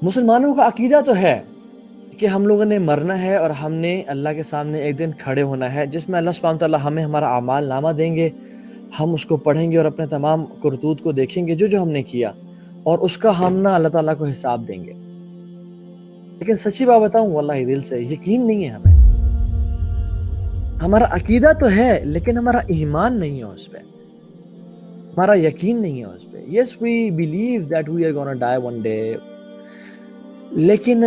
مسلمانوں کا عقیدہ تو ہے کہ ہم لوگوں نے مرنا ہے اور ہم نے اللہ کے سامنے ایک دن کھڑے ہونا ہے، جس میں اللہ سبحانہ تعالیٰ ہمیں ہمارا اعمال نامہ دیں گے، ہم اس کو پڑھیں گے اور اپنے تمام کرتوت کو دیکھیں گے جو ہم نے کیا، اور اس کا ہم نہ اللہ تعالیٰ کو حساب دیں گے۔ لیکن سچی بات بتاؤں، واللہ دل سے یقین نہیں ہے ہمیں۔ ہمارا عقیدہ تو ہے لیکن ہمارا ایمان نہیں ہے اس پہ، ہمارا یقین نہیں ہے اس پہ۔ Yes, we believe that we are gonna die one day، لیکن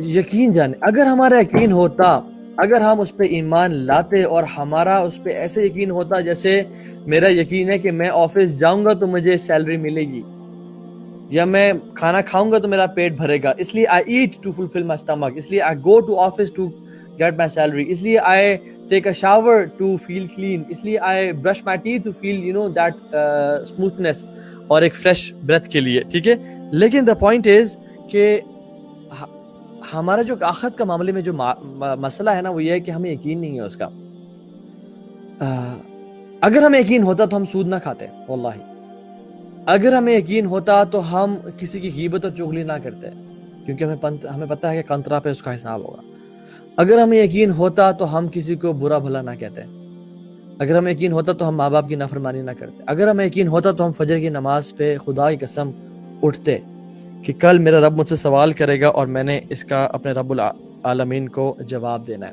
یقین جانے اگر ہمارا یقین ہوتا، اگر ہم اس پہ ایمان لاتے اور ہمارا اس پہ ایسے یقین ہوتا جیسے میرا یقین ہے کہ میں آفس جاؤں گا تو مجھے سیلری ملے گی، یا میں کھانا کھاؤں گا تو میرا پیٹ بھرے گا، اس لیے I eat to fulfill my stomach، اس لیے I go to office to get my salary، اس لیے I take a shower to feel clean، اس لیے I brush my teeth to feel that smoothness اور ایک فریش breath کے لیے، ٹھیک ہے۔ لیکن the point is کہ ہمارا جو آخرت کا معاملے میں جو مسئلہ ہے نا، وہ یہ ہے کہ ہمیں یقین نہیں ہے اس کا۔ اگر ہمیں یقین ہوتا تو ہم سود نہ کھاتے، واللہ۔ اگر ہمیں یقین ہوتا تو ہم کسی کی غیبت اور چغلی نہ کرتے، کیونکہ ہمیں پتہ ہے کہ قنطرہ پہ اس کا حساب ہوگا۔ اگر ہمیں یقین ہوتا تو ہم کسی کو برا بھلا نہ کہتے، اگر ہمیں یقین ہوتا تو ہم ماں باپ کی نافرمانی نہ کرتے، اگر ہمیں یقین ہوتا تو ہم فجر کی نماز پہ خدا کی قسم اٹھتے کہ کل میرا رب مجھ سے سوال کرے گا اور میں نے اس کا اپنے رب العالمین کو جواب دینا ہے۔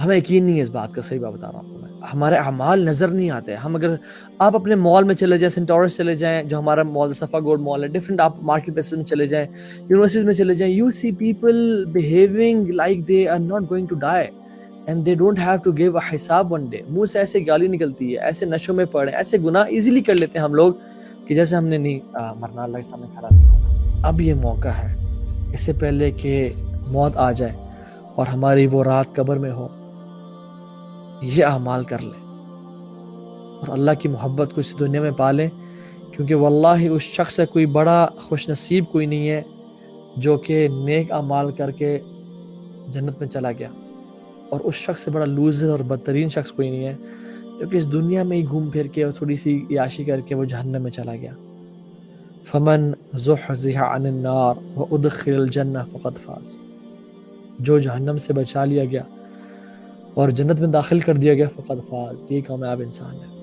ہمیں یقین نہیں ہے اس بات کا، صحیح بات بتا رہا ہوں آپ کو میں۔ ہمارے اعمال نظر نہیں آتے۔ ہم اگر آپ اپنے مال میں چلے جائیں، سینٹورس چلے جائیں جو ہمارا مال صفا گولڈ مال ہے، ڈفرنٹ آپ مارکیٹ پلیسز میں چلے جائیں، یونیورسٹیز میں چلے جائیں، you see people behaving like they are not going to die and they don't have to give a حساب ون ڈے۔ منہ سے ایسے گالی نکلتی ہے، ایسے نشوں میں پڑے، ایسے گناہ ایزیلی کر لیتے ہیں ہم لوگ کہ جیسے ہم نے نہیں مرنا، اللہ کے سامنے کھڑا نہیں ہونا۔ اب یہ موقع ہے، اس سے پہلے کہ موت آ جائے اور ہماری وہ رات قبر میں ہو، یہ اعمال کر لیں اور اللہ کی محبت کو اس دنیا میں پالیں، کیونکہ واللہ اس شخص سے کوئی بڑا خوش نصیب کوئی نہیں ہے جو کہ نیک اعمال کر کے جنت میں چلا گیا، اور اس شخص سے بڑا لوزر اور بدترین شخص کوئی نہیں ہے جو کہ اس دنیا میں ہی گھوم پھر کے اور تھوڑی سی عیاشی کر کے وہ جہنم میں چلا گیا۔ فمن زحزح عن النار وادخل الجنہ فقد فاز، جو جہنم سے بچا لیا گیا اور جنت میں داخل کر دیا گیا، فقد فاز، یہ کامیاب انسان ہے۔